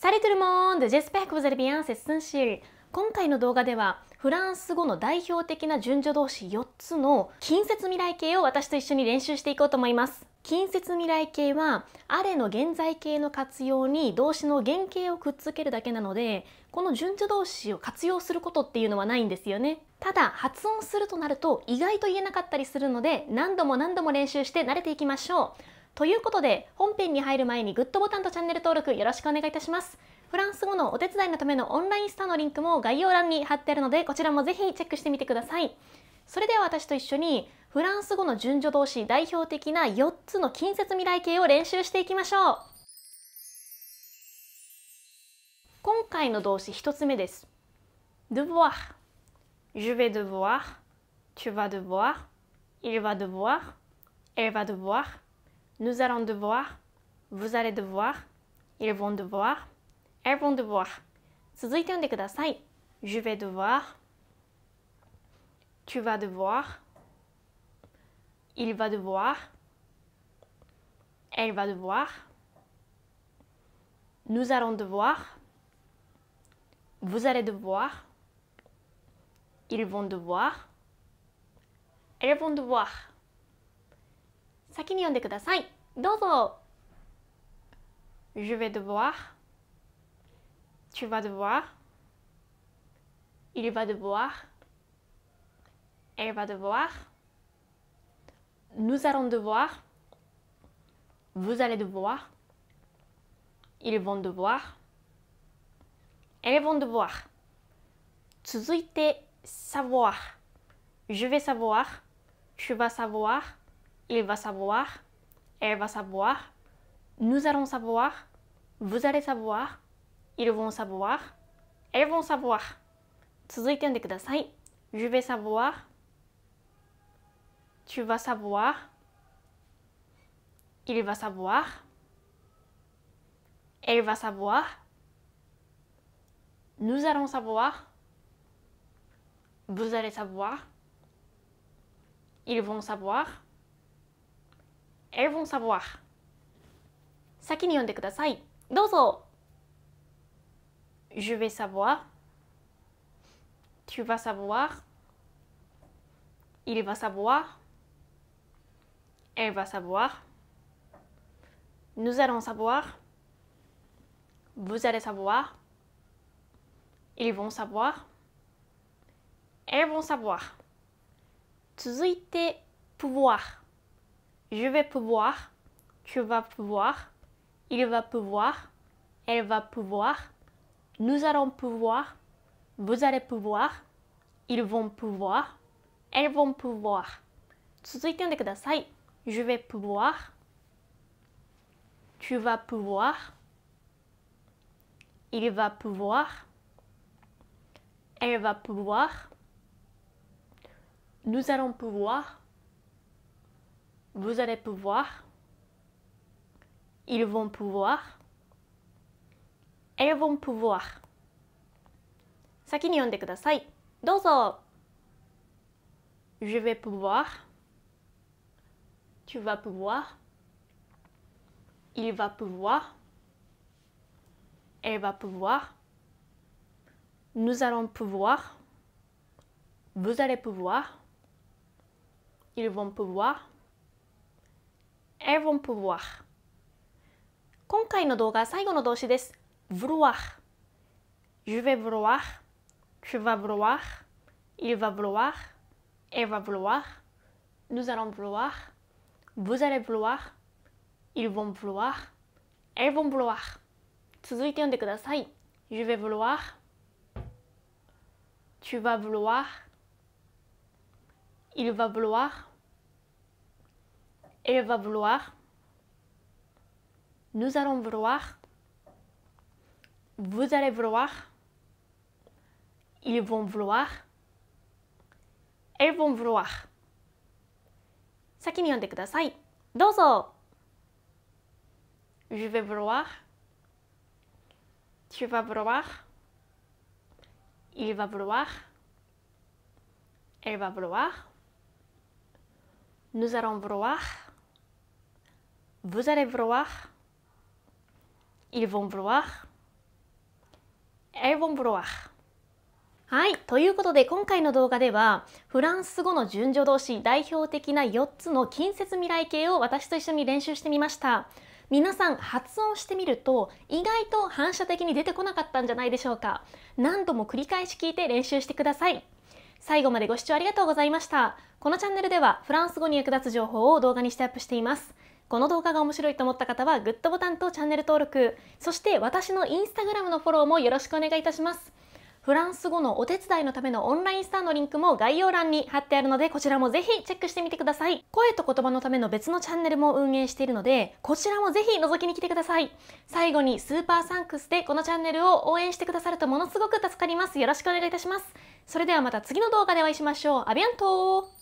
Salut tout le monde! J'espère que vous allez bien, c'est Sunshil。今回の動画ではフランス語の代表的な順序動詞4つの近接未来形を私と一緒に練習していこうと思います。近接未来形はあれの現在形の活用に動詞の原形をくっつけるだけなので、この順序動詞を活用することっていうのはないんですよね。ただ発音するとなると意外と言えなかったりするので、何度も練習して慣れていきましょう。ということで、本編に入る前にグッドボタンとチャンネル登録よろしくお願いいたします。フランス語のお手伝いのためのオンラインスタのリンクも概要欄に貼ってあるので、こちらもぜひチェックしてみてください。それでは私と一緒にフランス語の順序動詞代表的な4つの近接未来形を練習していきましょう。今回の動詞1つ目です。devoir。Je vais devoir, tu vas devoir, il va devoir, elle va devoir.Nous allons devoir, vous allez devoir, ils vont devoir, elles vont devoir. 続いて読んでください。Je vais devoir, tu vas devoir, il va devoir, elle va devoir, nous allons devoir, vous allez devoir, ils vont devoir, elles vont devoir.先に読んでください。どうぞ。Je vais devoir, tu vas devoir, il va devoir, elle va devoir, nous allons devoir, vous allez devoir, ils vont devoir, elles vont devoir. 続いて savoir. Je vais savoir, tu vas savoir.Il va savoir, elle va savoir, nous allons savoir, vous allez savoir, ils vont savoir, elles vont savoir. 続いて読んでください。Je vais savoir, tu vas savoir, il va savoir, elle va savoir, nous allons savoir, vous allez savoir, ils vont savoir.Elles vont savoir. 先に読んでください。どうぞ。Je vais savoir. Tu vas savoir. Il va savoir. Elle va savoir. Nous allons savoir. Vous allez savoir. Ils vont savoir. Elles vont savoir. 続いて pouvoir.Je vais pouvoir, tu vas pouvoir, il va pouvoir, elle va pouvoir, nous allons pouvoir, vous allez pouvoir, ils vont pouvoir, elles vont pouvoir. 続いて読んでください。Je vais pouvoir, tu vas pouvoir, il va pouvoir, elle va pouvoir, nous allons pouvoir.Vous allez pouvoir, ils vont pouvoir, elles vont pouvoir. 先に読んでください。どうぞ。Je vais pouvoir, tu vas pouvoir, il va pouvoir, elle va pouvoir, nous allons pouvoir, vous allez pouvoir, ils vont pouvoir.Elles vont pouvoir. 今回の動画最後の動詞です。vouloir. Je vais vouloir, tu vas vouloir, il va vouloir, elle va vouloir, nous allons vouloir, vous allez vouloir, ils vont vouloir, elles vont vouloir. 続いて読んでください。Je vais vouloir, tu vas vouloir, il va vouloir.Elle va vouloir, nous allons vouloir, vous allez vouloir, ils vont vouloir, elles vont vouloir. 先に読んでください。どうぞ。Je vais vouloir, tu vas vouloir, il va vouloir, elle va vouloir, nous allons vouloir.Vous allez vouloir, ils vont vouloir, Elles vont vouloir。はい、ということで今回の動画ではフランス語の順序動詞代表的な4つの近接未来形を私と一緒に練習してみました。皆さん発音してみると意外と反射的に出てこなかったんじゃないでしょうか。何度も繰り返し聞いて練習してください。最後までご視聴ありがとうございました。このチャンネルではフランス語に役立つ情報を動画にしてアップしています。この動画が面白いと思った方はグッドボタンとチャンネル登録、そして私のインスタグラムのフォローもよろしくお願いいたします。フランス語のお手伝いのためのオンラインスターのリンクも概要欄に貼ってあるので、こちらもぜひチェックしてみてください。声と言葉のための別のチャンネルも運営しているので、こちらもぜひ覗きに来てください。最後にスーパーサンクスでこのチャンネルを応援してくださるとものすごく助かります。よろしくお願いいたします。それではまた次の動画でお会いしましょう。アビアントー。